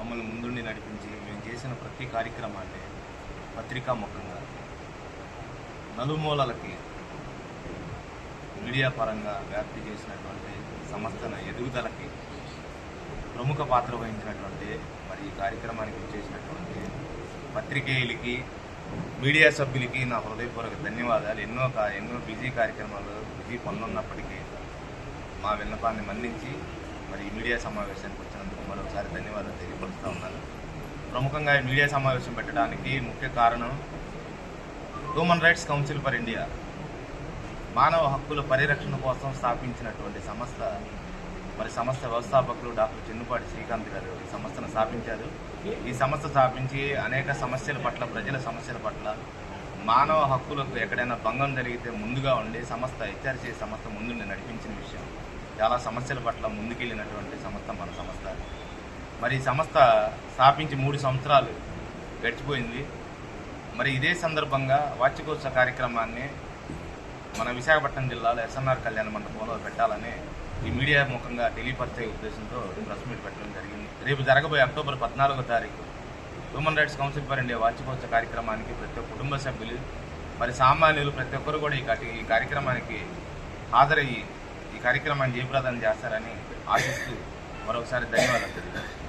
మమ్మల్ని ముందుండి నడిపించి మేము చేసిన ప్రతి కార్యక్రమాన్ని పత్రికాముఖంగా నలుమూలలకి మీడియా పరంగా వ్యాప్తి చేసినటువంటి సంస్థల ఎదుగుదలకి ప్రముఖ పాత్ర వహించినటువంటి మరి ఈ కార్యక్రమానికి చేసినటువంటి పత్రికేయులకి మీడియా సభ్యులకి నా హృదయపూర్వక ధన్యవాదాలు. ఎన్నో బిజీ కార్యక్రమాలు బిజీ పనులున్నప్పటికీ మా విన్నపాన్ని మన్నించి మరి ఈ మీడియా సమావేశానికి వచ్చినందుకు మరొకసారి ధన్యవాదాలు తెలియపరుస్తూ ఉన్నాను. ప్రముఖంగా ఈ మీడియా సమావేశం పెట్టడానికి ముఖ్య కారణం human rights council for India మానవ హక్కుల పరిరక్షణ కోసం స్థాపించినటువంటి సంస్థ. మరి సంస్థ వ్యవస్థాపకులు డాక్టర్ చెన్నుపాటి శ్రీకాంత్ గారు ఈ సంస్థను స్థాపించారు. ఈ సంస్థ స్థాపించి అనేక సమస్యల పట్ల, ప్రజల సమస్యల పట్ల, మానవ హక్కులకు ఎక్కడైనా భంగం జరిగితే ముందుగా ఉండి సంస్థ హెచ్ఆర్సీ సంస్థ ముందుండి నడిపించిన విషయం. చాలా సమస్యల పట్ల ముందుకెళ్ళినటువంటి సంస్థ మన సంస్థ. మరి ఈ సంస్థ స్థాపించి 3 సంవత్సరాలు గడిచిపోయింది. మరి ఇదే సందర్భంగా వార్షికోత్సవ కార్యక్రమాన్ని మన విశాఖపట్నం జిల్లాలో ఎస్ఎన్ఆర్ కళ్యాణ మండపంలో పెట్టాలని ఈ మీడియా ముఖంగా తెలియపరిచే ఉద్దేశంతో ప్రెస్ మీట్ పెట్టడం జరిగింది. రేపు జరగబోయే అక్టోబర్ 14వ తారీఖు human rights council for India వార్షికోత్సవ కార్యక్రమానికి ప్రతి ఒక్క కుటుంబ సభ్యులు, మరి సామాన్యులు ప్రతి ఒక్కరు కూడా ఈ కార్యక్రమానికి హాజరయ్యి ఈ కార్యక్రమాన్ని జయప్రదం చేస్తారని ఆశిస్తూ మరొకసారి ధన్యవాదాలు తెలియజేస్తాను.